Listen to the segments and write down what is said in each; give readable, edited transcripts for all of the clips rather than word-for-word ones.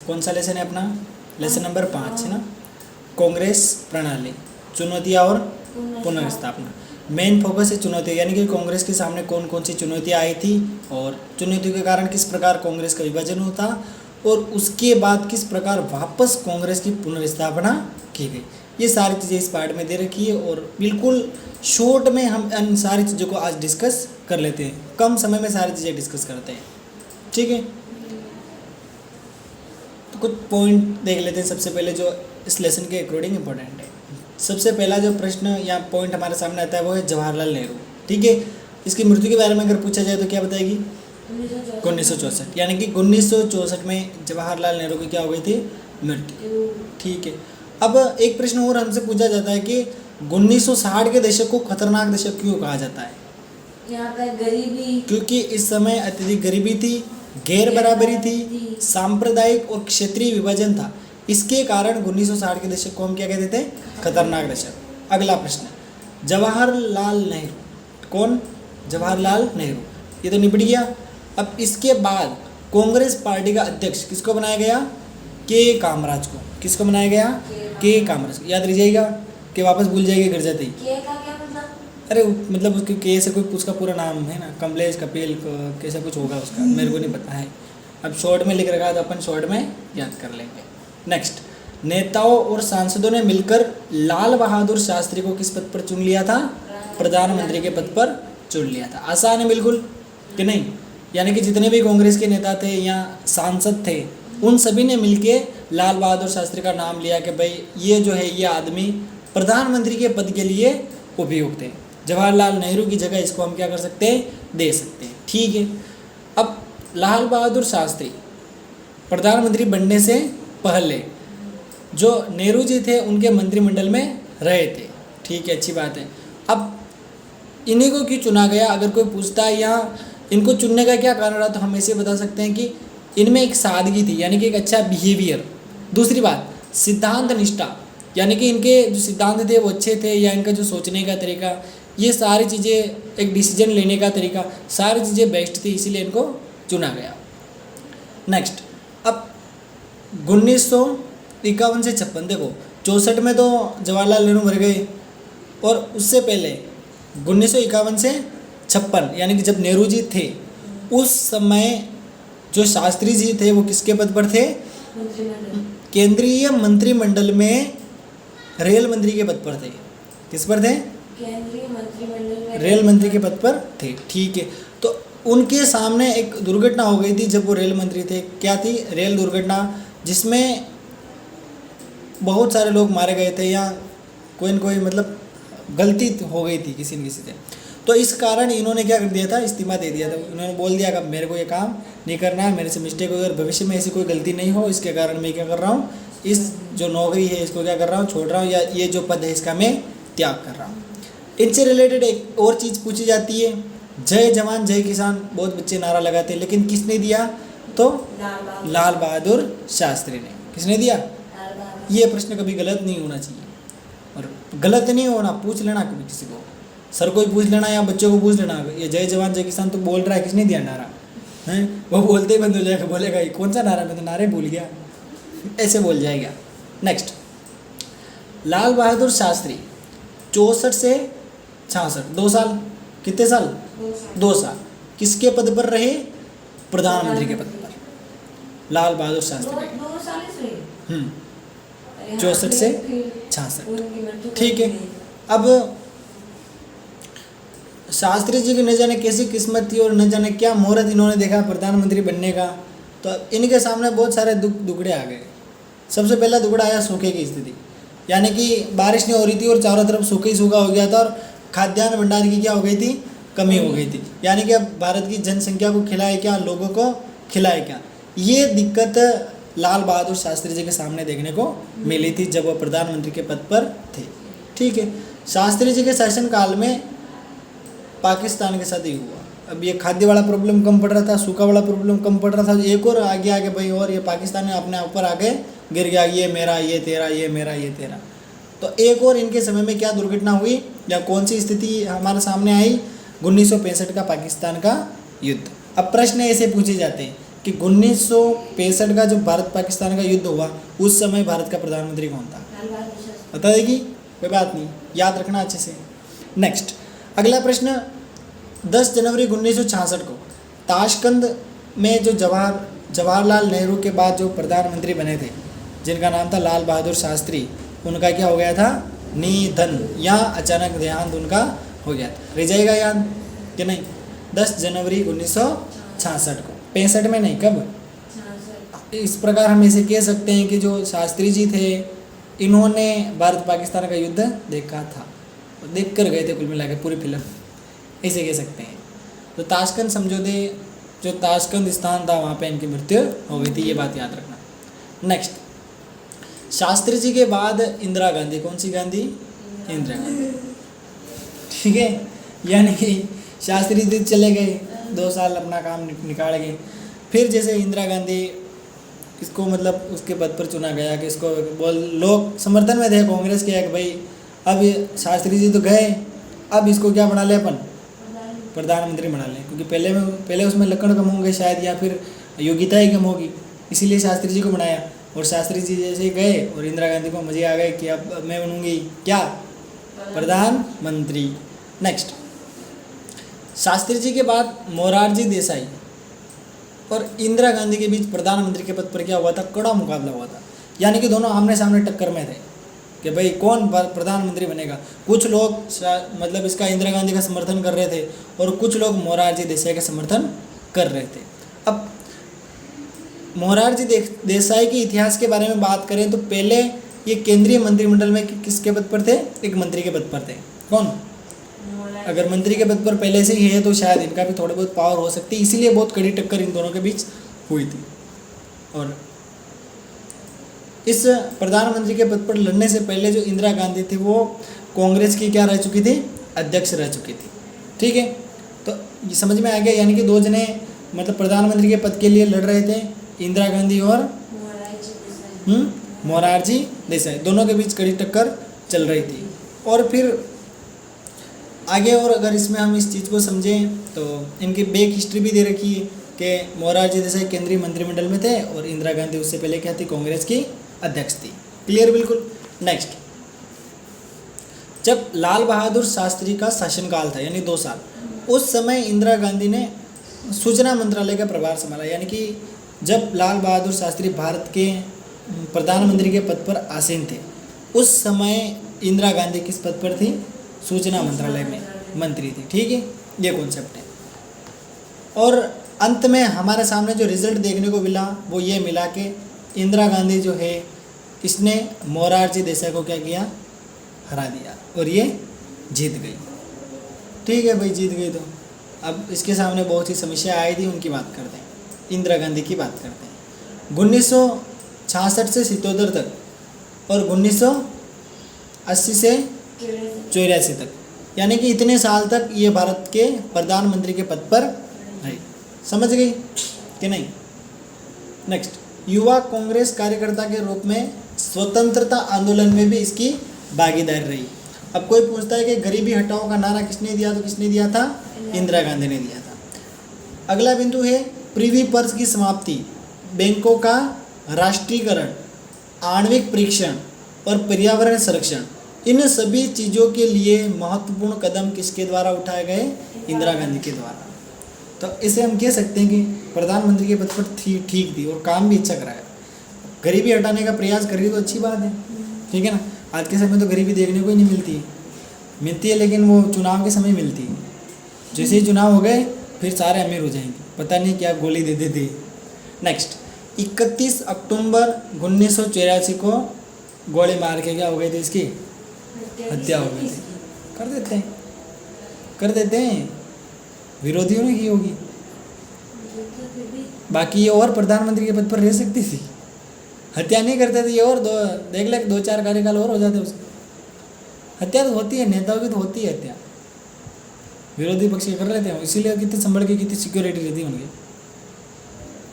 कौन सा लेसन है अपना? लेसन नंबर 5 है ना, कांग्रेस प्रणाली, चुनौतियाँ और पुनर्स्थापना। मेन फोकस है चुनौतियाँ, यानी कि कांग्रेस के सामने कौन कौन सी चुनौतियाँ आई थी और चुनौतियों के कारण किस प्रकार कांग्रेस का विभाजन होता और उसके बाद किस प्रकार वापस कांग्रेस की पुनर्स्थापना की गई। ये सारी चीज़ें इस पार्ट में दे रखी है और बिल्कुल शॉर्ट में हम इन सारी चीज़ों को आज डिस्कस कर लेते हैं, कम समय में सारी चीज़ें डिस्कस करते हैं, ठीक है। तो कुछ पॉइंट देख लेते हैं सबसे पहले जो इस लेसन के अकॉर्डिंग इम्पोर्टेंट है। सबसे पहला जो प्रश्न या पॉइंट हमारे सामने आता है वो है जवाहरलाल नेहरू, ठीक है। इसकी मृत्यु के बारे में अगर पूछा जाए तो क्या बताएगी? 1964, यानी कि 1964 में जवाहरलाल नेहरू की क्या हो गई थी? मृत्यु, ठीक है। अब एक प्रश्न और हमसे पूछा जाता है कि 1960 के दशक को खतरनाक दशक क्यों कहा जाता है? यहाँ पर गरीबी, क्योंकि इस समय अत्यधिक गरीबी थी, गैर बराबरी थी, सांप्रदायिक और क्षेत्रीय विभाजन था। इसके कारण 1960 के दशक को हम क्या कहते थे? खतरनाक दशक। अगला प्रश्न, जवाहरलाल नेहरू, कौन? जवाहरलाल नेहरू, ये तो निपट गया। अब इसके बाद कांग्रेस पार्टी का अध्यक्ष किसको बनाया गया? के कामराज को। किसको बनाया गया? के कामराज को। याद रह जाएगा कि वापस भूल जाएगी गिर जाते ही। के का क्या मतलब? अरे मतलब उसके के से कोई उसका पूरा नाम है ना, कमलेश कपिल कैसा कुछ होगा उसका, मेरे को नहीं पता है। अब शॉर्ट में लिख रखा है तो अपन शॉर्ट में याद कर लेंगे। नेक्स्ट, नेताओं और सांसदों ने मिलकर लाल बहादुर शास्त्री को किस पद पर चुन लिया था? प्रधानमंत्री के पद पर चुन लिया था। आसान है बिल्कुल कि नहीं? यानी कि जितने भी कांग्रेस के नेता थे या सांसद थे उन सभी ने मिलके लाल बहादुर शास्त्री का नाम लिया कि भाई ये जो है ये आदमी प्रधानमंत्री के पद के लिए उपयुक्त है। जवाहरलाल नेहरू की जगह इसको हम क्या कर सकते हैं? दे सकते हैं, ठीक है। अब लाल बहादुर शास्त्री प्रधानमंत्री बनने से पहले जो नेहरू जी थे उनके मंत्रिमंडल में रहे थे, ठीक है, अच्छी बात है। अब इन्हीं को क्यों चुना गया? अगर कोई पूछता है या इनको चुनने का क्या कारण रहा तो हम ऐसे बता सकते हैं कि इनमें एक सादगी थी, यानी कि एक अच्छा बिहेवियर। दूसरी बात, सिद्धांत निष्ठा, यानी कि इनके जो सिद्धांत थे वो अच्छे थे, या इनका जो सोचने का तरीका, ये सारी चीज़ें, एक डिसीजन लेने का तरीका, सारी चीज़ें बेस्ट थी, इसीलिए इनको चुना गया। नेक्स्ट, अब 1951 से 56, देखो 64 में तो जवाहरलाल नेहरू मर गए और उससे पहले 1951 से 56, यानी कि जब नेहरू जी थे उस समय जो शास्त्री जी थे वो किसके पद पर थे? केंद्रीय मंत्रिमंडल में रेल मंत्री के पद पर थे। किस पर थे? केंद्रीय मंत्रिमंडल में रेल मंत्री के पद पर थे, ठीक है। तो उनके सामने एक दुर्घटना हो गई थी जब वो रेल मंत्री थे। क्या थी? रेल दुर्घटना, जिसमें बहुत सारे लोग मारे गए थे या कोई न कोई मतलब गलती हो गई थी किसी न किसी से। तो इस कारण इन्होंने क्या कर दिया था? इस्तीफा दे दिया था। इन्होंने बोल दिया कि मेरे को ये काम नहीं करना है, मेरे से मिस्टेक हो गई और भविष्य में ऐसी कोई गलती नहीं हो, इसके कारण मैं क्या कर रहा हूँ, इस जो नौकरी है इसको क्या कर रहा हूँ, छोड़ रहा हूँ, या ये जो पद है इसका मैं त्याग कर रहा हूँ। इनसे रिलेटेड एक और चीज़ पूछी जाती है, जय जवान जय किसान बहुत बच्चे नारा लगाते हैं, लेकिन किसने दिया? तो लाल बहादुर शास्त्री ने। किसने दिया? ये प्रश्न कभी गलत नहीं होना चाहिए, और गलत नहीं होना, पूछ लेना कभी किसी को, सर को ही पूछ लेना या बच्चों को पूछ लेना, ये जय जवान जय किसान तो बोल रहा है, किसने दिया नारा है? वो बोलते ही बंद हो जाएगा, बोलेगा ये कौन सा नारा, मैं तो नारे भूल गया, ऐसे बोल जाएगा। नेक्स्ट, लाल बहादुर शास्त्री 64 से 66, 2 साल, कितने साल? 2 साल किसके पद पर रहे? प्रधानमंत्री के पद पर लाल बहादुर शास्त्री। 2 साल से 64 से 66, ठीक है। अब शास्त्री जी की न जाने कैसी किस्मत थी और न जाने क्या मुहूर्त इन्होंने देखा प्रधानमंत्री बनने का, तो इनके सामने बहुत सारे दुखड़े आ गए। सबसे पहला दुखड़ा आया सूखे की स्थिति, यानी कि बारिश नहीं हो रही थी और चारों तरफ सूखा ही सूखा हो गया था और खाद्यान्न भंडार की क्या हो गई थी? कमी हो गई थी। यानी कि अब भारत की जनसंख्या को खिलाए क्या, लोगों को खिलाए क्या, ये दिक्कत लाल बहादुर शास्त्री जी के सामने देखने को मिली थी जब वो प्रधानमंत्री के पद पर थे, ठीक है। शास्त्री जी के शासनकाल में पाकिस्तान के साथ ही हुआ। अब ये खाद्य वाला प्रॉब्लम कम पड़ रहा था, सूखा वाला प्रॉब्लम कम पड़ रहा था, एक और आगे आगे भाई, और ये पाकिस्तान में अपने ऊपर आगे गिर गया, ये मेरा ये तेरा, ये मेरा ये तेरा। तो एक और इनके समय में क्या दुर्घटना हुई या कौन सी स्थिति हमारे सामने आई? 1965 का पाकिस्तान का युद्ध। अब प्रश्न ऐसे पूछे जाते हैं कि 1965 का जब भारत पाकिस्तान का युद्ध हुआ उस समय भारत का प्रधानमंत्री कौन था? लाल बहादुर शास्त्री। बता देगी? कोई बात नहीं, याद रखना अच्छे से। नेक्स्ट अगला प्रश्न, 10 जनवरी 1966 को ताशकंद में जो जवाहरलाल नेहरू के बाद जो प्रधानमंत्री बने थे जिनका नाम था लाल बहादुर शास्त्री, उनका क्या हो गया था? निधन या अचानक देहांत उनका हो गया था। रह जाएगा याद कि नहीं? 10 जनवरी 1966 को, 65 में नहीं, कब? 66। इस प्रकार हम इसे कह सकते हैं कि जो शास्त्री जी थे इन्होंने भारत पाकिस्तान का युद्ध देखा था, देख कर गए थे कुल मिला के पूरी फिल्म, ऐसे कह सकते हैं। तो ताशकंद समझौते, जो ताशकंद स्थान था वहाँ पे इनकी मृत्यु हो गई थी, ये बात याद रखना। नेक्स्ट, शास्त्री जी के बाद इंदिरा गांधी, कौन सी गांधी? इंदिरा गांधी, ठीक है। यानी कि शास्त्री जी चले गए, 2 साल अपना काम निकाल गए, फिर जैसे इंदिरा गांधी इसको मतलब उसके पद पर चुना गया कि इसको लोग समर्थन में थे कांग्रेस के कि भाई अब ये शास्त्री जी तो गए, अब इसको क्या बना ले अपन? प्रधानमंत्री बना लें, क्योंकि पहले उसमें लक्षण कम होंगे शायद, या फिर योग्यता ही कम होगी, इसीलिए शास्त्री जी को बनाया। और शास्त्री जी जैसे ही गए और इंदिरा गांधी को मजे आ गए कि अब मैं बनूंगी क्या? प्रधानमंत्री। नेक्स्ट, शास्त्री जी के बाद मोरारजी देसाई और इंदिरा गांधी के बीच प्रधानमंत्री के पद पर क्या हुआ था? कड़ा मुकाबला हुआ था, यानी कि दोनों आमने सामने टक्कर में थे कि भाई कौन प्रधानमंत्री बनेगा। कुछ लोग मतलब इसका इंदिरा गांधी का समर्थन कर रहे थे और कुछ लोग मोरारजी देसाई का समर्थन कर रहे थे। अब मोरारजी देसाई के इतिहास के बारे में बात करें तो पहले ये केंद्रीय मंत्रिमंडल में किसके पद पर थे? एक मंत्री के पद पर थे। कौन? अगर मंत्री के पद पर पहले से ही है तो शायद इनका भी थोड़ी बहुत पावर हो सकती है, इसीलिए बहुत कड़ी टक्कर इन दोनों के बीच हुई थी। और इस प्रधानमंत्री के पद पर लड़ने से पहले जो इंदिरा गांधी थी वो कांग्रेस की क्या रह चुकी थी? अध्यक्ष रह चुकी थी, ठीक है। तो ये समझ में आ गया, यानी कि 2 जने मतलब प्रधानमंत्री के पद के लिए लड़ रहे थे, इंदिरा गांधी और मोरारजी देसाई, दोनों के बीच कड़ी टक्कर चल रही थी। और फिर आगे और अगर इसमें हम इस चीज़ को समझें तो इनकी बैक हिस्ट्री भी दे रखी है कि मोरारजी देसाई केंद्रीय मंत्रिमंडल में थे और इंदिरा गांधी उससे पहले क्या थी? कांग्रेस की अध्यक्ष थी। क्लियर बिल्कुल। नेक्स्ट, जब लाल बहादुर शास्त्री का शासनकाल था यानी 2 साल, उस समय इंदिरा गांधी ने सूचना मंत्रालय का प्रभार संभाला, यानी कि जब लाल बहादुर शास्त्री भारत के प्रधानमंत्री के पद पर आसीन थे उस समय इंदिरा गांधी किस पद पर थी? सूचना मंत्रालय में मंत्री थी, ठीक है। ये कॉन्सेप्ट है। और अंत में हमारे सामने जो रिजल्ट देखने को मिला वो ये मिला कि इंदिरा गांधी जो है इसने मोरारजी देसाई को क्या किया? हरा दिया और ये जीत गई, ठीक है भाई, जीत गई। तो अब इसके सामने बहुत सी समस्या आई थी, उनकी बात करते हैं, इंदिरा गांधी की बात करते हैं। 1966 से 77 तक और 1980 से 84 तक, यानी कि इतने साल तक ये भारत के प्रधानमंत्री के पद पर रही। समझ गई कि नहीं? नेक्स्ट, युवा कांग्रेस कार्यकर्ता के रूप में स्वतंत्रता आंदोलन में भी इसकी भागीदार रही। अब कोई पूछता है कि गरीबी हटाओ का नारा किसने दिया? तो किसने दिया था? इंदिरा गांधी ने दिया था। अगला बिंदु है प्रिवी पर्स की समाप्ति, बैंकों का राष्ट्रीयकरण, आणविक परीक्षण और पर्यावरण संरक्षण, इन सभी चीज़ों के लिए महत्वपूर्ण कदम किसके द्वारा उठाए गए? इंदिरा गांधी के द्वारा। तो इसे हम कह सकते हैं कि प्रधानमंत्री के पद पर ठीक थी और काम भी अच्छा कराया। गरीबी हटाने का प्रयास कर रही तो अच्छी बात है, ठीक है ना। आज के समय तो गरीबी देखने को ही नहीं मिलती है, लेकिन वो चुनाव के समय मिलती है। जैसे ही चुनाव हो गए फिर सारे अमीर हो जाएंगे, पता नहीं क्या गोली दे देते। नेक्स्ट, 31 अक्टूबर 1984 को गोली मार के क्या हो गई थी? इसकी हत्या हो गई थी। कर देते हैं विरोधियों ने की होगी, बाकी ये और प्रधानमंत्री के पद पर रह सकती थी, हत्या नहीं करते थे ये, और देख ले 2-4 कार्यकाल और हो जाते उसके। हत्या तो होती है, नेताओं की तो होती है हत्या, विरोधी पक्ष कर लेते हैं, इसीलिए कितने संभल के कितनी सिक्योरिटी रहती है उनकी,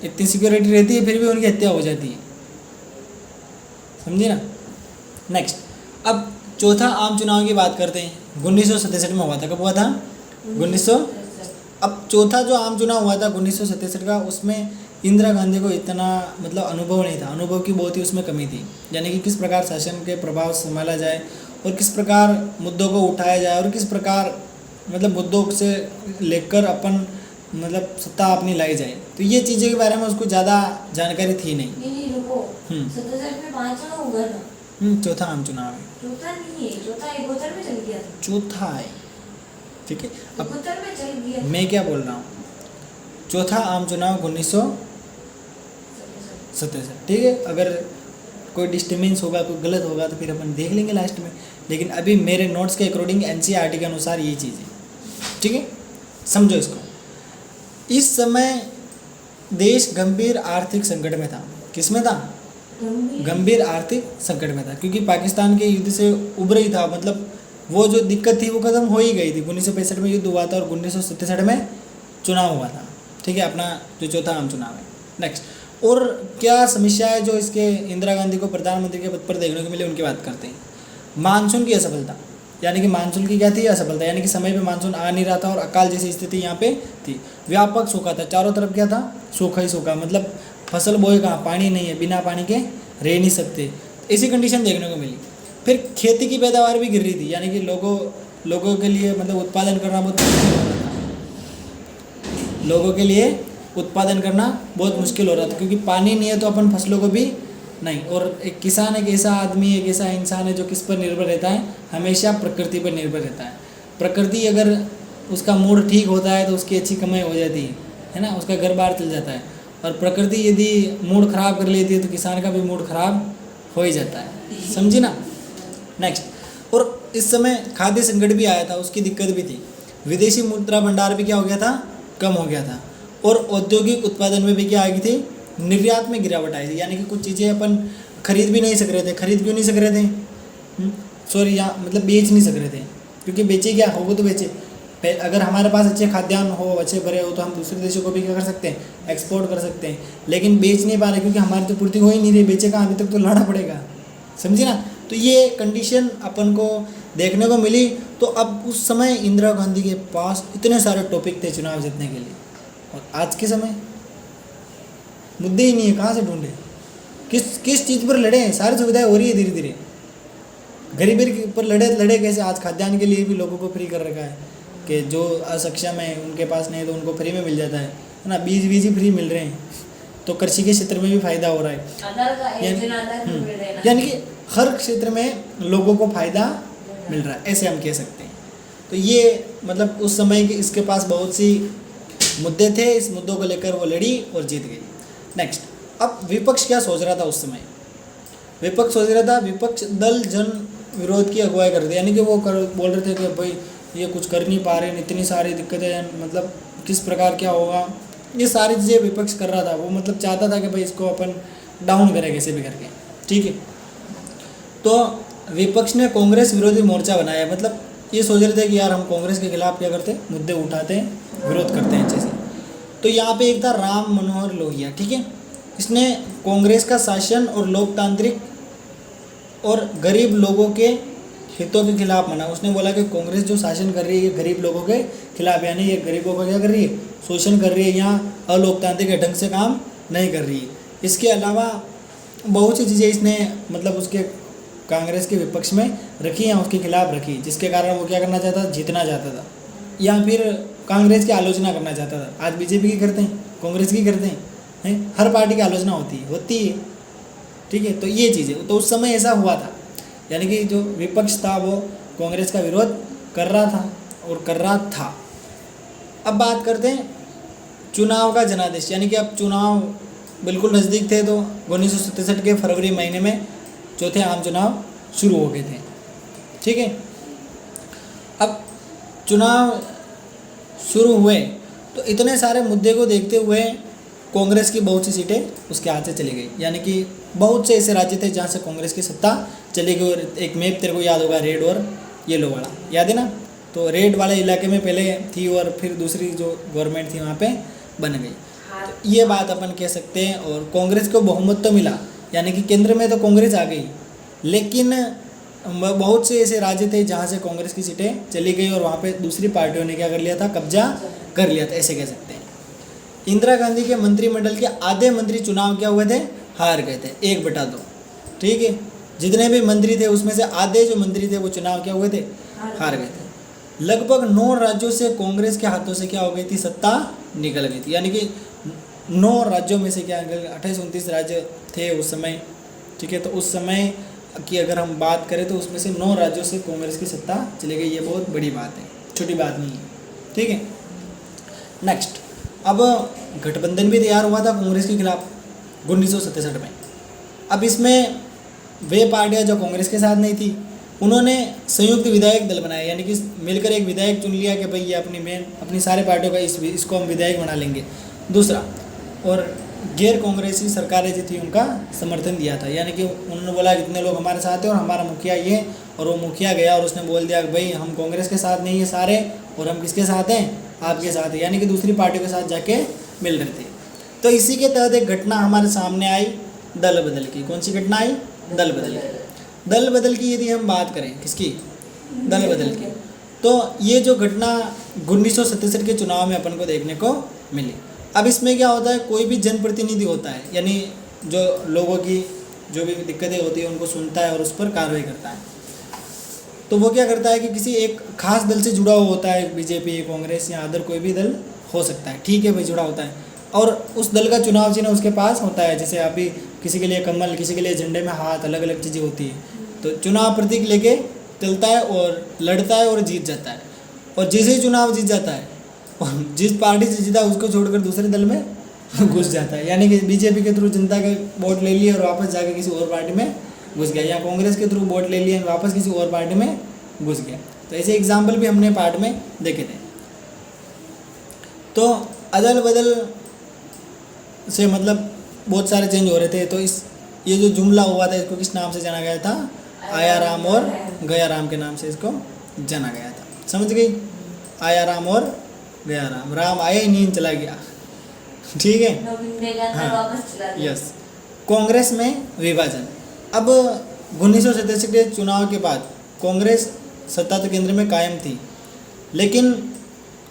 इतनी सिक्योरिटी रहती है फिर भी उनकी हत्या हो जाती है, समझे ना। नेक्स्ट, अब चौथा आम चुनाव की बात करते हैं। 1967 में हुआ था। कब हुआ था? 1900। अब चौथा जो आम चुनाव हुआ था 1967 का, उसमें इंदिरा गांधी को इतना मतलब अनुभव नहीं था, अनुभव की बहुत ही उसमें कमी थी। यानी कि किस प्रकार शासन के प्रभाव संभाला जाए और किस प्रकार मुद्दों को उठाया जाए और किस प्रकार मतलब मुद्दों से लेकर अपन मतलब सत्ता अपनी लाई जाए, तो ये चीज़ों के बारे में उसको ज़्यादा जानकारी थी नहीं। नहीं रुको, हम्म। 67 में 5 चुनाव हुआ था। चौथा आम चुनाव है। चौथा नहीं है, चौथा 71 में चल गया था। चौथा है, ठीक है। अब 71 में चल गया था। मैं क्या बोल रहा हूँ, चौथा आम चुनाव 1967, ठीक है। अगर कोई डिस्टर्बेंस होगा, कोई गलत होगा तो फिर अपन देख लेंगे लास्ट में, लेकिन अभी मेरे नोट्स के अकॉर्डिंग एनसीईआरटी के अनुसार ये चीज़ है, ठीक है। समझो इसको। इस समय देश गंभीर आर्थिक संकट में था। किस में था? गंभीर आर्थिक संकट में था, क्योंकि पाकिस्तान के युद्ध से उभर ही था। मतलब वो जो दिक्कत थी वो खत्म हो ही गई थी। 1965 में युद्ध हुआ था और 1967 में चुनाव हुआ था, ठीक है, अपना जो चौथा आम चुनाव है। नेक्स्ट, और क्या समस्या है जो इसके इंदिरा गांधी को प्रधानमंत्री के पद पर देखने को मिले, उनकी बात करते हैं। मानसून की असफलता, यानी कि मानसून की क्या थी? असफलता, यानी कि समय पे मानसून आ नहीं रहा था और अकाल जैसी स्थिति यहाँ पे थी। व्यापक सूखा था, चारों तरफ क्या था? सूखा ही सूखा, मतलब फसल बोए कहाँ? पानी नहीं है, बिना पानी के रह नहीं सकते, ऐसी कंडीशन देखने को मिली। फिर खेती की पैदावार भी गिर रही थी, यानी कि लोगों के लिए मतलब उत्पादन करना बहुत मुश्किल हो रहा था। लोगों के लिए उत्पादन करना बहुत मुश्किल हो रहा था, क्योंकि पानी नहीं है तो अपन फसलों को भी नहीं। और एक किसान एक ऐसा आदमी, एक ऐसा इंसान है जो किस पर निर्भर रहता है? हमेशा प्रकृति पर निर्भर रहता है। प्रकृति अगर उसका मूड ठीक होता है तो उसकी अच्छी कमाई हो जाती है ना, उसका घर बार चल जाता है। और प्रकृति यदि मूड ख़राब कर लेती है तो किसान का भी मूड ख़राब हो ही जाता है, समझी ना। नेक्स्ट, और इस समय खाद्य संकट भी आया था, उसकी दिक्कत भी थी। विदेशी मुद्रा भंडार भी क्या हो गया था? कम हो गया था। और औद्योगिक उत्पादन में भी क्या आ गई थी? निर्यात में गिरावट आई थी, यानी कि कुछ चीज़ें अपन खरीद भी नहीं सक रहे थे। खरीद क्यों नहीं सक रहे थे? सॉरी, यहाँ मतलब बेच नहीं सक रहे थे, क्योंकि बेचे क्या? होगा तो बेचे। अगर हमारे पास अच्छे खाद्यान्न हो, अच्छे भरे हो, तो हम दूसरे देशों को भी क्या कर सकते हैं? एक्सपोर्ट कर सकते हैं। लेकिन बेच नहीं पा रहे क्योंकि हमारी तो पूर्ति हो ही नहीं रही। बेचे कहाँ? अभी तक तो लाना पड़ेगा, समझे ना। तो ये कंडीशन अपन को देखने को मिली। तो अब उस समय इंदिरा गांधी के पास इतने सारे टॉपिक थे चुनाव जीतने के लिए, और आज के समय मुद्दे ही नहीं है, कहाँ से ढूंढे? किस चीज़ पर लड़े? सारी सुविधाएं हो रही है धीरे धीरे। गरीबी के ऊपर लड़े कैसे? आज खाद्यान्न के लिए भी लोगों को फ्री कर रखा है कि जो असक्षम है उनके पास नहीं है तो उनको फ्री में मिल जाता है ना। बीज ही फ्री मिल रहे हैं, तो कृषि के क्षेत्र में भी फायदा हो रहा है। यानी कि हर क्षेत्र में लोगों को फायदा मिल रहा है, ऐसे हम कह सकते हैं। तो ये मतलब उस समय के इसके पास बहुत सी मुद्दे थे, इस मुद्दों को लेकर वो लड़ी और जीत गई। नेक्स्ट, अब विपक्ष क्या सोच रहा था उस समय? विपक्ष सोच रहा था, विपक्ष दल जन विरोध की अगुवाई कर रहे थे, यानी कि वो बोल रहे थे कि भाई ये कुछ कर नहीं पा रहे, इतनी सारी दिक्कतें, मतलब किस प्रकार क्या होगा, ये सारी चीज़ें विपक्ष कर रहा था। वो मतलब चाहता था कि भाई इसको अपन डाउन करें कैसे भी करके, ठीक है। तो विपक्ष ने कांग्रेस विरोधी मोर्चा बनाया, मतलब ये सोच रहे थे कि यार हम कांग्रेस के खिलाफ क्या करते हैं? मुद्दे उठाते हैं, विरोध करते हैं अच्छे से। तो यहाँ पे एक था राम मनोहर लोहिया, ठीक है। इसने कांग्रेस का शासन और लोकतांत्रिक और गरीब लोगों के हितों के खिलाफ मना। उसने बोला कि कांग्रेस जो शासन कर रही है ये गरीब लोगों के खिलाफ, यानी ये गरीबों का क्या कर रही है? शोषण कर रही है, यहाँ अलोकतांत्रिक ढंग से काम नहीं कर रही है। इसके अलावा बहुत सी चीज़ें इसने मतलब उसके कांग्रेस के विपक्ष में रखी या उसके खिलाफ रखी, जिसके कारण वो क्या करना चाहता था? जीतना चाहता था, या फिर कांग्रेस की आलोचना करना चाहता था। आज बीजेपी की करते हैं, कांग्रेस की करते हैं, हर पार्टी की आलोचना होती है, ठीक है। तो ये चीज़ें, तो उस समय ऐसा हुआ था, यानी कि जो विपक्ष था वो कांग्रेस का विरोध कर रहा था और कर रहा था। अब बात करते हैं चुनाव का जनादेश, यानी कि अब चुनाव बिल्कुल नज़दीक थे। तो 1967 के फरवरी महीने में चौथे आम चुनाव शुरू हो गए थे, ठीक है। अब चुनाव शुरू हुए तो इतने सारे मुद्दे को देखते हुए कांग्रेस की बहुत सी सीटें उसके हाथ से चली गई, यानी कि बहुत से ऐसे राज्य थे जहाँ से कांग्रेस की सत्ता चली गई। और एक मैप तेरे को याद होगा, रेड और येलो वाला, याद है ना। तो रेड वाले इलाके में पहले थी और फिर दूसरी जो गवर्नमेंट थी वहाँ पे बन गई। तो ये बात अपन कह सकते हैं। और कांग्रेस को बहुमत तो मिला, यानी कि केंद्र में तो कांग्रेस आ गई, लेकिन बहुत से ऐसे राज्य थे जहाँ से कांग्रेस की सीटें चली गई और वहाँ पे दूसरी पार्टियों ने क्या कर लिया था? कब्जा कर लिया था, ऐसे कह सकते हैं। इंदिरा गांधी के मंत्रिमंडल के आधे मंत्री चुनाव क्या हुए थे, हार गए थे, 1/2। ठीक है, जितने भी मंत्री थे उसमें से आधे जो मंत्री थे वो चुनाव क्या हुए थे, हार गए थे। लगभग 9 राज्यों से कांग्रेस के हाथों से क्या हो गई थी, सत्ता निकल गई थी। यानी कि 9 राज्यों में से क्या, 28-29 राज्य थे उस समय। ठीक है, तो उस समय की अगर हम बात करें तो उसमें से 9 राज्यों से कांग्रेस की सत्ता चली गई। ये बहुत बड़ी बात है, छोटी बात नहीं है। ठीक है, नेक्स्ट, अब गठबंधन भी तैयार हुआ था कांग्रेस के खिलाफ 1967 में। अब इसमें वे पार्टियां जो कांग्रेस के साथ नहीं थी उन्होंने संयुक्त विधायक दल बनाया, यानी कि मिलकर एक विधायक चुन लिया कि भाई ये अपनी सारे पार्टियों का इसको हम विधायक बना लेंगे। दूसरा, और गैर कांग्रेसी सरकारें जो थी उनका समर्थन दिया था, यानी कि उन्होंने बोला कितने लोग हमारे साथ हैं और हमारा मुखिया ये, और वो मुखिया गया और उसने बोल दिया कि भाई हम कांग्रेस के साथ नहीं है सारे, और हम किसके साथ हैं, आपके साथ है, यानी कि दूसरी पार्टी के साथ जाके मिल रहे थे। तो इसी के तहत एक घटना हमारे सामने आई, दल बदल की। कौन सी घटना आई, दल बदल की। दल बदल की यदि हम बात करें, किसकी, दल बदल की, तो ये जो घटना 1967 के चुनाव में अपन को देखने को मिली। अब इसमें क्या होता है, कोई भी जनप्रतिनिधि होता है, यानी जो लोगों की जो भी दिक्कतें होती है उनको सुनता है और उस पर कार्रवाई करता है। तो वो क्या करता है कि किसी एक खास दल से जुड़ा हुआ होता है, बीजेपी, कांग्रेस या अदर कोई भी दल हो सकता है, ठीक है भाई, जुड़ा होता है, और उस दल का चुनाव चिन्ह उसके पास होता है। जैसे अभी किसी के लिए कमल, किसी के लिए झंडे में हाथ, अलग अलग चीज़ें होती है। तो चुनाव प्रतीक लेके चलता है और लड़ता है और जीत जाता है, और जैसे ही चुनाव जीत जाता है और जिस पार्टी से जीता उसको छोड़कर दूसरे दल में घुस जाता है। यानी कि बीजेपी के थ्रू जनता के वोट ले लिए और वापस जाके किसी और पार्टी में घुस गया, या कांग्रेस के थ्रू वोट ले लिए और वापस किसी और पार्टी में घुस गया। तो ऐसे एग्जाम्पल भी हमने पार्ट में देखे थे। तो अदल बदल से मतलब बहुत सारे चेंज हो रहे थे। तो ये जो जुमला हुआ था इसको किस नाम से जाना गया था, आया राम और गया राम के नाम से इसको जाना गया था। समझ गई, आया राम और गया राम, राम आया ही नहीं चला गया। ठीक है, हाँ, यस। कांग्रेस में विभाजन। अब 1967 के चुनाव के बाद कांग्रेस सत्ता तो केंद्र में कायम थी, लेकिन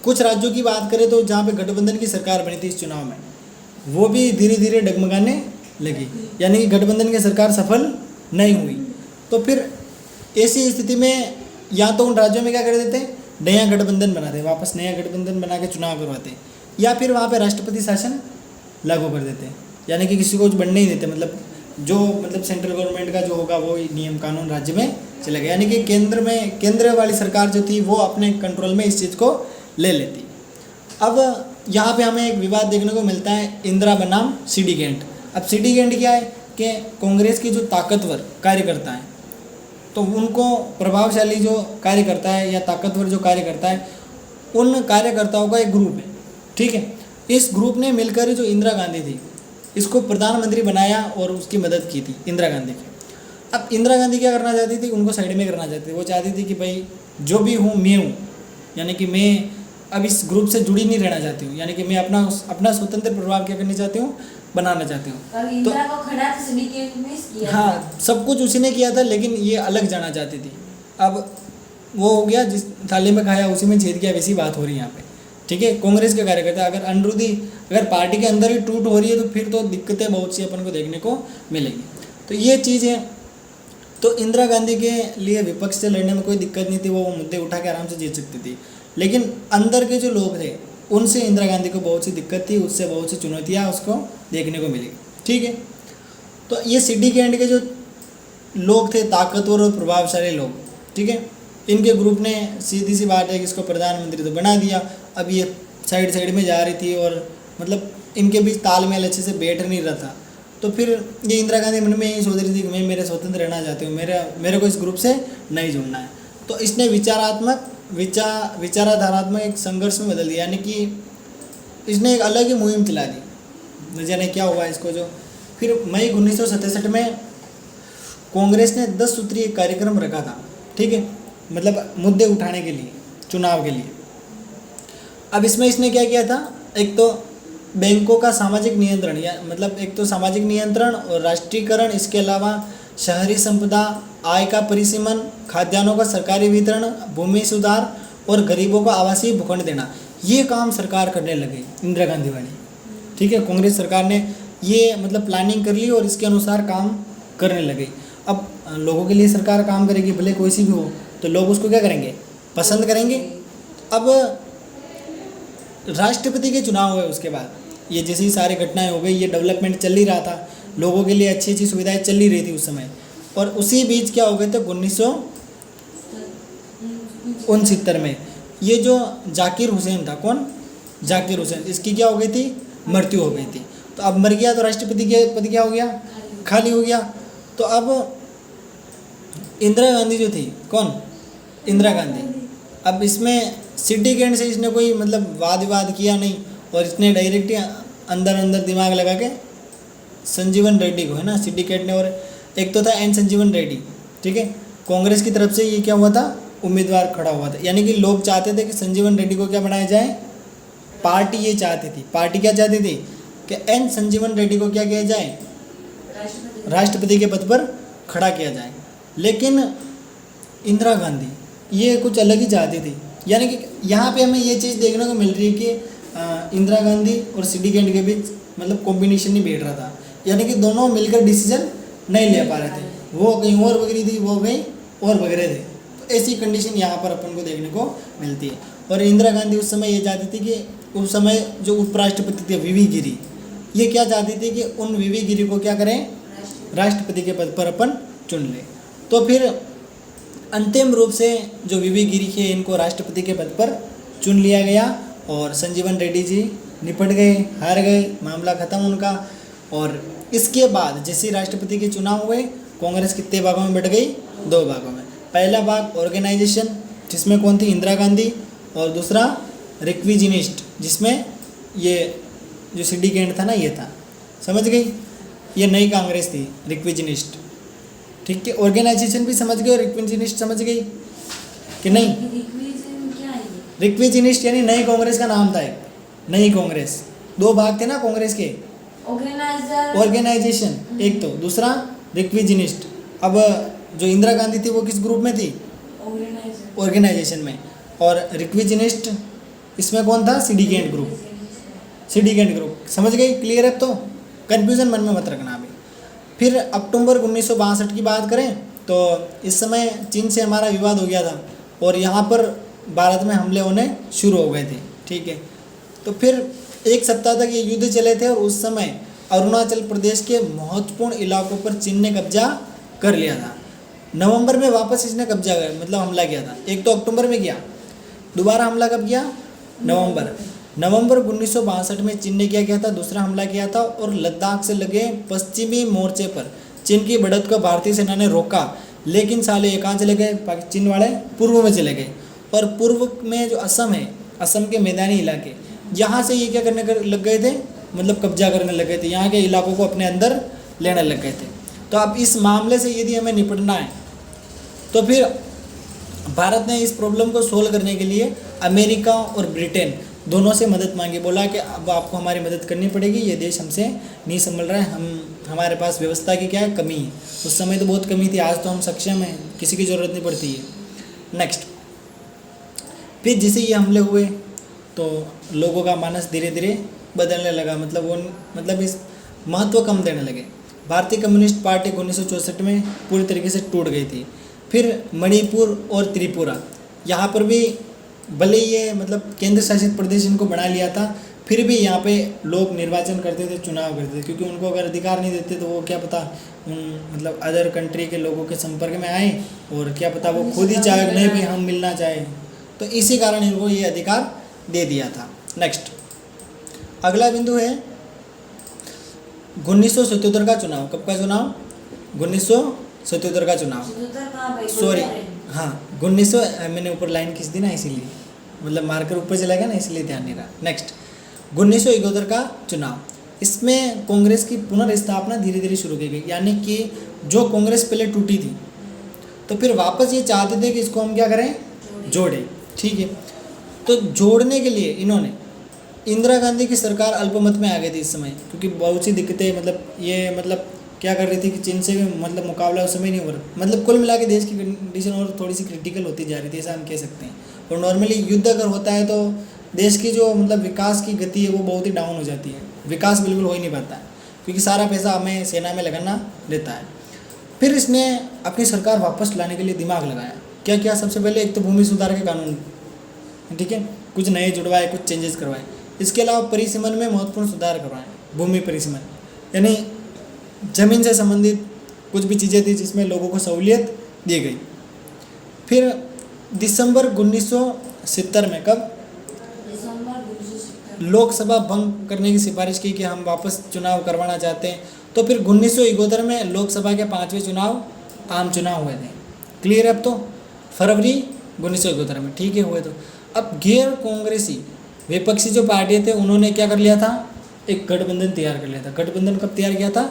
कुछ राज्यों की बात करें तो जहाँ पे गठबंधन की सरकार बनी थी इस चुनाव में, वो भी धीरे धीरे डगमगाने लगी, यानी कि गठबंधन की सरकार सफल नहीं हुई। तो फिर ऐसी स्थिति में या तो उन राज्यों में क्या कर देते, नया गठबंधन बनाते, वापस नया गठबंधन बना के चुनाव करवाते, या फिर वहाँ पे राष्ट्रपति शासन लागू कर देते, यानी कि किसी को कुछ बनने ही देते। मतलब सेंट्रल गवर्नमेंट का जो होगा वो नियम कानून राज्य में चलेगा, यानी कि केंद्र वाली सरकार जो थी वो अपने कंट्रोल में इस चीज़ को ले लेती। अब यहाँ पे हमें एक विवाद देखने को मिलता है, इंदिरा बनाम सीडी कैंट। अब सीडी कैंट क्या है कि कांग्रेस की जो ताकतवर कार्यकर्ता है, तो उनको प्रभावशाली जो कार्यकर्ता है या ताकतवर जो कार्यकर्ता है, उन कार्यकर्ताओं का एक ग्रुप है। ठीक है, इस ग्रुप ने मिलकर जो इंदिरा गांधी थी इसको प्रधानमंत्री बनाया और उसकी मदद की थी इंदिरा गांधी की। अब इंदिरा गांधी क्या करना चाहती थी, उनको साइड में करना चाहती थी। वो चाहती थी कि भाई जो भी हूँ मैं हूँ, यानी कि मैं अब इस ग्रुप से जुड़ी नहीं रहना चाहती हूँ, यानी कि मैं अपना स्वतंत्र प्रभाव क्या करनी चाहती हूँ, बनाना चाहती हूँ। तो हाँ, सब कुछ उसी ने किया था, लेकिन ये अलग जाना चाहती थी। अब वो हो गया, जिस थाली में खाया उसी में छेद किया, वैसी बात हो रही है यहाँ पे। ठीक है, कांग्रेस के कार्यकर्ता अगर पार्टी के अंदर ही टूट हो रही है तो फिर तो दिक्कतें बहुत सी अपन को देखने को मिलेंगी। तो ये चीज़ है। तो इंदिरा गांधी के लिए विपक्ष से लड़ने में कोई दिक्कत नहीं थी, वो मुद्दे उठा के आराम से जीत सकती थी। लेकिन अंदर के जो लोग थे उनसे इंदिरा गांधी को बहुत सी दिक्कत थी, उससे बहुत सी चुनौतियाँ उसको देखने को मिली। ठीक है, तो ये सीडी कैंट के जो लोग थे, ताकतवर और प्रभावशाली लोग, ठीक है, इनके ग्रुप ने सीधी सी बात है कि इसको प्रधानमंत्री तो बना दिया। अब ये साइड में जा रही थी और मतलब इनके बीच तालमेल अच्छे से बैठ नहीं रहा था। तो फिर ये इंदिरा गांधी मन में यही सोच रही थी कि मैं मेरे स्वतंत्र रहना चाहती हूँ, मेरे को इस ग्रुप से नहीं जुड़ना है। तो इसने विचारधारात्मक एक संघर्ष में बदल दिया, यानी कि इसने एक अलग ही मुहिम चला दी। न जाने क्या हुआ इसको। जो फिर मई 1967 में कांग्रेस ने 10 सूत्रीय कार्यक्रम रखा था। ठीक है, मतलब मुद्दे उठाने के लिए, चुनाव के लिए। अब इसमें इसने क्या किया था, एक तो बैंकों का सामाजिक नियंत्रण, या मतलब एक तो सामाजिक नियंत्रण और राष्ट्रीयकरण, इसके अलावा शहरी संपदा, आय का परिसीमन, खाद्यान्नों का सरकारी वितरण, भूमि सुधार और गरीबों को आवासीय भूखंड देना, ये काम सरकार करने लगी इंदिरा गांधी वाली। ठीक है, कांग्रेस सरकार ने ये मतलब प्लानिंग कर ली और इसके अनुसार काम करने लगे। अब लोगों के लिए सरकार काम करेगी, भले कोई सी भी हो, तो लोग उसको क्या करेंगे, पसंद करेंगे। अब राष्ट्रपति के चुनाव हुए, उसके बाद ये जैसी सारी घटनाएं हो गई, ये डेवलपमेंट चल ही रहा था, लोगों के लिए अच्छी अच्छी सुविधाएं चल ही रही थी उस समय। और उसी बीच क्या हो गए थे 1969 में, ये जो जाकिर हुसैन था, कौन, जाकिर हुसैन, इसकी क्या हो गई थी, मृत्यु हो गई थी। तो अब मर गया तो राष्ट्रपति के पद क्या हो गया, खाली हो गया। तो अब इंदिरा गांधी जो थी, कौन, इंदिरा गांधी, अब इसमें सिटी कैंट से इसने कोई मतलब वाद विवाद किया नहीं, और इसने डायरेक्ट अंदर अंदर दिमाग लगा के संजीवन रेड्डी को, है ना, सिटी कैंट ने, और एक तो था एन संजीवन रेड्डी, ठीक है, कांग्रेस की तरफ से ये क्या हुआ था, उम्मीदवार खड़ा हुआ था। यानी कि लोग चाहते थे कि संजीवन रेड्डी को क्या बनाया जाए, पार्टी ये चाहती थी, पार्टी क्या चाहती थी कि एन संजीवन रेड्डी को क्या किया जाए, राष्ट्रपति के पद पर खड़ा किया जाए। लेकिन इंदिरा गांधी ये कुछ अलग ही चाहती थी। यानी कि यहाँ पे हमें ये चीज़ देखने को मिल रही है कि इंदिरा गांधी और सिटी कैंट के बीच मतलब कॉम्बिनेशन नहीं बैठ रहा था, यानी कि दोनों मिलकर डिसीजन नहीं ले पा रहे थे, वो कहीं और बग रही थी, वो कहीं और बग रहे थे। तो ऐसी कंडीशन यहाँ पर अपन को देखने को मिलती है। और इंदिरा गांधी उस समय ये चाहती थी कि उस समय जो उपराष्ट्रपति थे वीवी गिरी, ये क्या चाहती थी कि उन वीवी गिरी को क्या करें, राष्ट्रपति के पद पर अपन चुन ले। तो फिर अंतिम रूप से जो वीवी गिरी है, इनको राष्ट्रपति के पद पर चुन लिया गया, और संजीवन रेड्डी जी निपट गए, हार गए, मामला खत्म उनका। और इसके बाद जैसे राष्ट्रपति के चुनाव हुए, कांग्रेस कितने भागों में बट गई, 2 भागों में। पहला भाग ऑर्गेनाइजेशन, जिसमें कौन थी, इंदिरा गांधी, और दूसरा रिक्विजिनिस्ट, जिसमें ये जो सिटी कैंट था ना, ये था, समझ गई, ये नई कांग्रेस थी, रिक्विजिनिस्ट, ठीक है। ऑर्गेनाइजेशन भी समझ गए और रिक्विजिनिस्ट समझ गई कि नहीं, क्या है ये? रिक्विजिनिस्ट यानी नई कांग्रेस का नाम था, एक नई कांग्रेस, 2 भाग थे ना कांग्रेस के, ऑर्गेनाइजेशन एक तो, दूसरा रिक्विजिनिस्ट। अब जो इंदिरा गांधी थी वो किस ग्रुप में थी, ऑर्गेनाइजेशन में, और रिक्विजिनिस्ट इसमें कौन था, city cant group, city cant group, समझ गई, क्लियर है। तो कन्फ्यूज़न मन में मत रखना अभी। फिर अक्टूबर 1962 की बात करें तो इस समय चीन से हमारा विवाद हो गया था, और यहाँ पर भारत में हमले होने शुरू हो गए थे, ठीक है। तो फिर 1 सप्ताह तक ये युद्ध चले थे, और उस समय अरुणाचल प्रदेश के महत्वपूर्ण इलाकों पर चीन ने कब्जा कर लिया था। नवंबर में वापस इसने कब्जा कर मतलब हमला किया था। एक तो अक्टूबर में किया, दोबारा हमला कब किया, नवंबर 1962 में चीन ने क्या किया था, दूसरा हमला किया था, और लद्दाख से लगे पश्चिमी मोर्चे पर चीन की बढ़त को भारतीय सेना ने रोका। लेकिन साले ये कहाँ चले गए, चीन वाले पूर्व में चले गए, और पूर्व में जो असम है, असम के मैदानी इलाके, यहाँ से ये क्या करने लग गए थे, मतलब कब्जा करने लग गए थे, यहाँ के इलाकों को अपने अंदर लेने लग गए थे। तो अब इस मामले से यदि हमें निपटना है, तो फिर भारत ने इस प्रॉब्लम को सोल्व करने के लिए अमेरिका और ब्रिटेन दोनों से मदद मांगी। बोला कि अब आपको हमारी मदद करनी पड़ेगी, ये देश हमसे नहीं संभल रहा है, हमारे पास व्यवस्था की क्या है, कमी है। उस समय तो बहुत कमी थी, आज तो हम सक्षम हैं, किसी की ज़रूरत नहीं पड़ती है। नेक्स्ट, फिर जैसे ये हमले हुए तो लोगों का मानस धीरे धीरे बदलने लगा, मतलब इस महत्व कम देने लगे। भारतीय कम्युनिस्ट पार्टी 1964 में पूरी तरीके से टूट गई थी। फिर मणिपुर और त्रिपुरा, यहाँ पर भी भले ये केंद्र शासित प्रदेश इनको बना लिया था, फिर भी यहाँ पे लोग निर्वाचन करते थे, चुनाव करते थे, क्योंकि उनको अगर अधिकार नहीं देते तो वो क्या पता अदर कंट्री के लोगों के संपर्क में आए, और क्या पता वो खुद ही चाहे नहीं भी हम मिलना चाहे, तो इसी कारण इनको ये अधिकार दे दिया था। नेक्स्ट, अगला बिंदु है 1977 का चुनाव। कब का चुनाव, 1977 का चुनाव, सॉरी हाँ 1900, मैंने ऊपर लाइन खींच दी ना, इसीलिए मार्कर ऊपर चला गया ना, इसलिए ध्यान नहीं रहा। नेक्स्ट, 1971 का चुनाव, इसमें कांग्रेस की पुनर्स्थापना धीरे धीरे शुरू की गई, यानी कि जो कांग्रेस पहले टूटी थी तो फिर वापस ये चाहते थे कि इसको हम क्या करें, जोड़ें, ठीक है। तो जोड़ने के लिए इन्होंने, इंदिरा गांधी की सरकार अल्पमत में आ गई थी इस समय, क्योंकि बहुत सी दिक्कतें क्या कर रही थी कि चीन से भी मुकाबला उस समय नहीं हो रहा, कुल मिला के देश की कंडीशन और थोड़ी सी क्रिटिकल होती जा रही थी, ऐसा हम कह सकते हैं। और नॉर्मली युद्ध अगर होता है तो देश की जो विकास की गति है वो बहुत ही डाउन हो जाती है। विकास बिल्कुल हो ही नहीं पाता है, क्योंकि सारा पैसा हमें सेना में लगाना रहता है। फिर इसने अपनी सरकार वापस लाने के लिए दिमाग लगाया। क्या किया? सबसे पहले एक तो भूमि सुधार के कानून, ठीक है, कुछ नए जुड़वाए, कुछ चेंजेस करवाए। इसके अलावा परिसीमन में महत्वपूर्ण सुधार करवाए। भूमि परिसीमन यानी जमीन से संबंधित कुछ भी चीज़ें थी जिसमें लोगों को सहूलियत दी गई। फिर दिसंबर 1970 में, कब? दिसंबर 1970 लोकसभा भंग करने की सिफारिश की कि हम वापस चुनाव करवाना चाहते हैं। तो फिर 1971 में लोकसभा के 5वें चुनाव आम चुनाव हुए थे। क्लियर है अब तो? फरवरी 1971 में, ठीक है, हुए। तो अब गैर कांग्रेसी विपक्षी जो पार्टियाँ थे उन्होंने क्या कर लिया था? एक गठबंधन तैयार कर लिया था। गठबंधन कब तैयार किया था?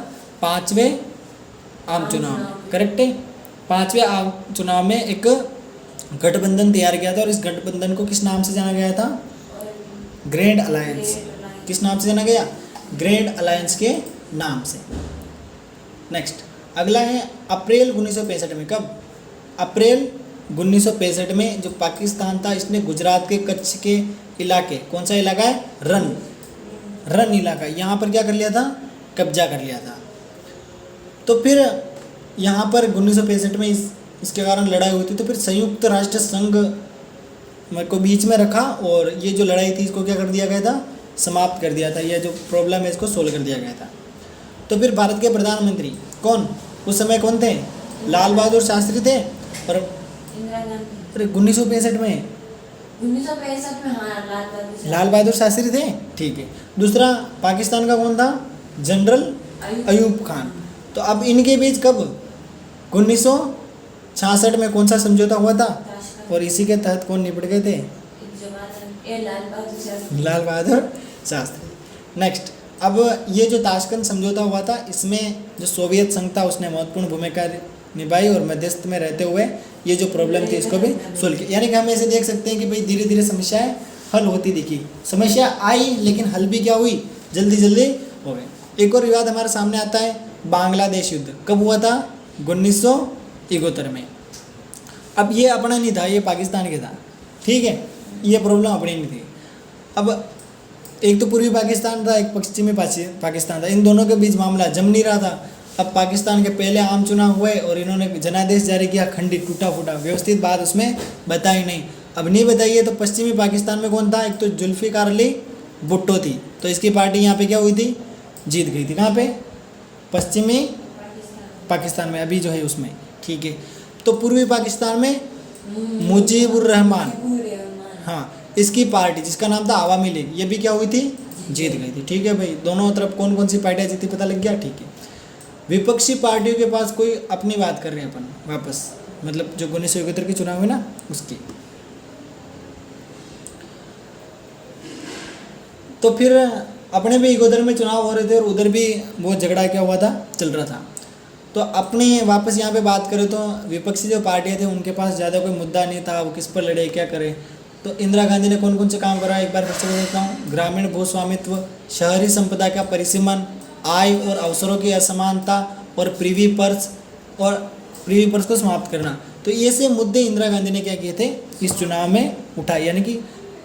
5वें आम चुनाव में, करेक्ट है। 5वें आम चुनाव में एक गठबंधन तैयार किया था, और इस गठबंधन को किस नाम से जाना गया था? Grand alliance. किस नाम से जाना गया? ग्रैंड अलायंस के नाम से। नेक्स्ट अगला है अप्रैल 1965 में। कब? अप्रैल 1965 में जो पाकिस्तान था, इसने गुजरात के कच्छ के इलाके, कौन सा इलाका है? रन इलाका, यहाँ पर क्या कर लिया था? कब्जा कर लिया था। तो फिर यहाँ पर 1965 में इसके कारण लड़ाई हुई थी। तो फिर संयुक्त राष्ट्र संघ को बीच में रखा, और ये जो लड़ाई थी इसको क्या कर दिया गया था? समाप्त कर दिया था। यह जो प्रॉब्लम है इसको सोल्व कर दिया गया था। तो फिर भारत के प्रधानमंत्री कौन उस समय कौन थे? लाल बहादुर शास्त्री थे। और इंदिरा गांधी। अरे 1965 में 1965 में, हाँ, लाल बहादुर शास्त्री थे, ठीक है। दूसरा पाकिस्तान का कौन था? जनरल अयूब खान। तो अब इनके बीच कब? 1966 में कौन सा समझौता हुआ था? और इसी के तहत कौन निपट गए थे? लाल बहादुर शास्त्री। नेक्स्ट, अब ये जो ताशकंद समझौता हुआ था, इसमें जो सोवियत संघ था उसने महत्वपूर्ण भूमिका निभाई, और मध्यस्थ में रहते हुए ये जो प्रॉब्लम थी इसको भी सोल्व किया। यानी कि हम ऐसे देख सकते हैं कि भाई धीरे धीरे समस्याएं हल होती दिखी। समस्या आई लेकिन हल भी क्या हुई? जल्दी जल्दी हो गई। एक और विवाद हमारे सामने आता है, बांग्लादेश युद्ध। कब हुआ था? 1971 में। अब ये अपना नहीं था, ये पाकिस्तान के था, ठीक है। ये प्रॉब्लम अपनी नहीं थी। अब एक तो पूर्वी पाकिस्तान था, एक पश्चिमी पाकिस्तान था, इन दोनों के बीच मामला जम नहीं रहा था। अब पाकिस्तान के पहले आम चुनाव हुए और इन्होंने जनादेश जारी किया, खंडित, टूटा फूटा, व्यवस्थित बात उसमें बताई नहीं। अब नहीं बताइए तो पश्चिमी पाकिस्तान में कौन था? एक तो जुल्फिकार अली भुट्टो थी, तो इसकी पार्टी यहाँ पे क्या हुई थी? जीत गई थी। कहाँ पे? पश्चिमी पाकिस्तान में, अभी जो है उसमें, ठीक है। तो पूर्वी पाकिस्तान में मुजीबुर रहमान, हाँ, इसकी पार्टी जिसका नाम था आवामी लीग, ये भी क्या हुई थी? जीत गई थी, ठीक है भाई। दोनों तरफ कौन कौन सी पार्टियाँ जीती पता लग गया, ठीक है। विपक्षी पार्टियों के पास कोई अपनी बात कर रहे हैं अपन वापस, मतलब जो 1971 के चुनाव हुए ना उसकी। तो फिर अपने भी इधर में चुनाव हो रहे थे और उधर भी बहुत झगड़ा क्या हुआ था, चल रहा था। तो अपने वापस यहाँ पे बात करें तो विपक्षी जो पार्टियाँ थे उनके पास ज़्यादा कोई मुद्दा नहीं था, वो किस पर लड़े, क्या करे। तो इंदिरा गांधी ने कौन कौन से काम करा, एक बार फिर से बता देता हूँ। ग्रामीण भू स्वामित्व, शहरी संपदा का परिसीमन, आय और अवसरों की असमानता, और प्रीवी पर्स को समाप्त करना। तो ये से मुद्दे इंदिरा गांधी ने क्या किए थे, इस चुनाव में उठाए। यानी कि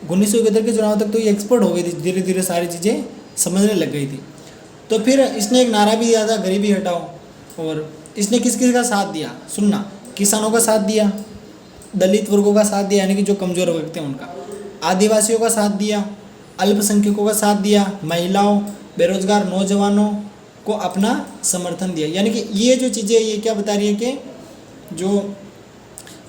1971 के चुनाव तक तो ये एक्सपर्ट हो गई थी, धीरे धीरे सारी चीज़ें समझने लग गई थी। तो फिर इसने एक नारा भी दिया था, गरीबी हटाओ। और इसने किस किस का साथ दिया, सुनना, किसानों का साथ दिया, दलित वर्गों का साथ दिया, यानी कि जो कमज़ोर वर्ग थे उनका, आदिवासियों का साथ दिया, अल्पसंख्यकों का साथ दिया, महिलाओं, बेरोजगार नौजवानों को अपना समर्थन दिया। यानी कि ये जो चीज़ें ये क्या बता रही है कि जो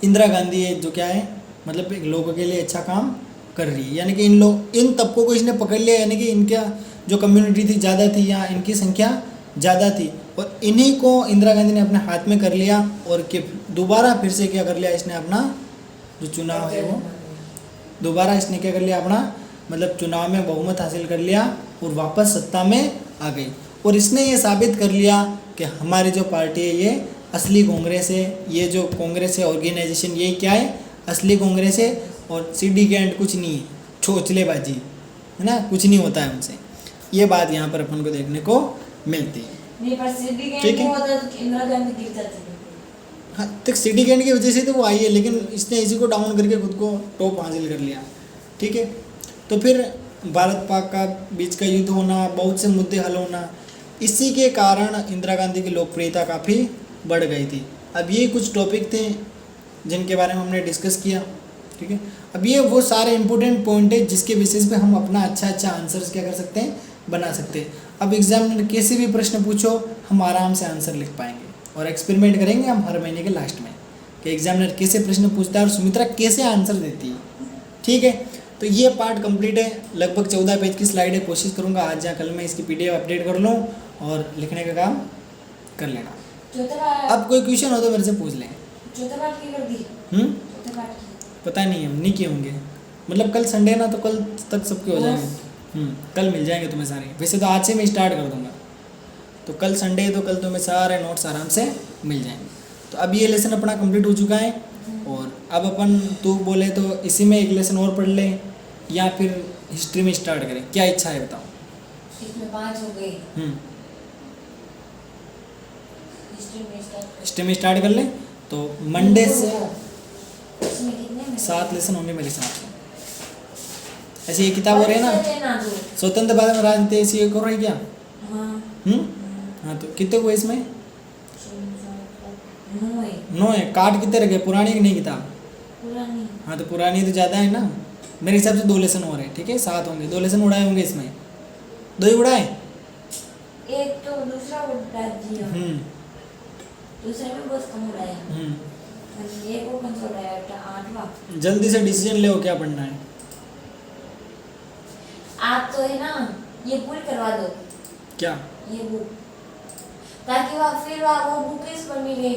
इंदिरा गांधी है जो क्या है, मतलब एक लोगों के लिए अच्छा काम कर रही है। यानी कि इन तबकों को इसने पकड़ लिया, यानी कि इनका जो कम्युनिटी थी ज़्यादा थी या इनकी संख्या ज़्यादा थी, और इन्हीं को इंदिरा गांधी ने अपने हाथ में कर लिया। और कि दोबारा फिर से क्या कर लिया इसने, अपना जो चुनाव है वो दोबारा इसने क्या कर लिया, अपना मतलब चुनाव में बहुमत हासिल कर लिया और वापस सत्ता में आ गई। और इसने ये साबित कर लिया कि हमारी जो पार्टी है ये असली कांग्रेस है, ये जो कांग्रेस है ऑर्गेनाइजेशन ये क्या है, असली कांग्रेस है। और सिंडिकेट कुछ नहीं है, छोचलेबाजी है ना, कुछ नहीं होता है उनसे। ये बात यहाँ पर अपन को देखने को मिलती है। नहीं, पर सिंडिकेट ठीक है। वो होता तो इंदिरा गांधी गिर जाती थी। हाँ, तक सिंडिकेट की वजह से तो वो आई है, लेकिन इसने इसी को डाउन करके खुद को टॉप हासिल कर लिया, ठीक है। तो फिर भारत पाक का बीच का युद्ध होना, बहुत से मुद्दे हल होना, इसी के कारण इंदिरा गांधी की लोकप्रियता काफ़ी बढ़ गई थी। अब ये कुछ टॉपिक थे जिनके बारे में हमने डिस्कस किया, ठीक है। अब ये वो सारे इंपॉर्टेंट पॉइंट है जिसके बेसिस पे हम अपना अच्छा आंसर्स क्या कर सकते हैं, बना सकते हैं। अब एग्जाम में कैसे भी प्रश्न पूछो हम आराम से आंसर लिख पाएंगे, और एक्सपेरिमेंट करेंगे हम हर महीने के लास्ट में कि एग्जामिनर कैसे प्रश्न पूछता है और सुमित्रा कैसे आंसर देती है, ठीक है। तो ये पार्ट कंप्लीट है, लगभग 14 पेज की स्लाइड है। कोशिश करूँगा आज या कल में इसकी PDF अपडेट कर लूँ और लिखने का काम कर लेना। चौथा पार्ट, अब कोई क्वेश्चन हो तो मेरे से पूछ लें। चौथा पार्ट की कर दी, चौथा पार्ट की। पता नहीं हम नहीं किए होंगे, मतलब कल संडे ना, तो कल तक सबके हो जाएंगे। कल मिल जाएंगे तुम्हें सारे, वैसे तो आज से मैं स्टार्ट कर दूंगा, तो कल संडे है तो कल तुम्हें सारे नोट्स आराम से मिल जाएंगे। तो अब ये लेसन अपना कंप्लीट हो चुका है, और अब अपन तू बोले तो इसी में एक लेसन और पढ़ ले या फिर हिस्ट्री में स्टार्ट करें, क्या इच्छा है बताओ। इसमें 5 हो गए, हिस्ट्री में स्टार्ट कर ले। तो मंडे से इसमें कितने में 7 लेसन होंगे मेरे हिसाब से। ऐसे ये किताब हो रही है ना, दो। स्वतंत्र भारत में राजनीति, ऐसी एक और है क्या? हाँ हाँ, तो कितने हुए इसमें? 9 है, 9 है। काट कितने रखे, पुरानी कि नहीं किताब? पुरानी। हाँ, तो पुरानी तो ज़्यादा है ना, मेरे हिसाब से 2 लेसन और है, ठीक है। 7 होंगे, 2 लेसन उड़ाए होंगे इसमें, 2 ही उड़ाए। एक तो दूसरा उड़ा दिया, दूसरे में बहुत कम उड़ाया, एक को कौन सा उड़ाया? 8वां। जल्दी से डिसीजन ले, क्या पढ़ना है? आप तो है ना, ये पूरी करवा दो, क्या? ये बुक, ताकि वह फिर वो बुक इस पर मिले।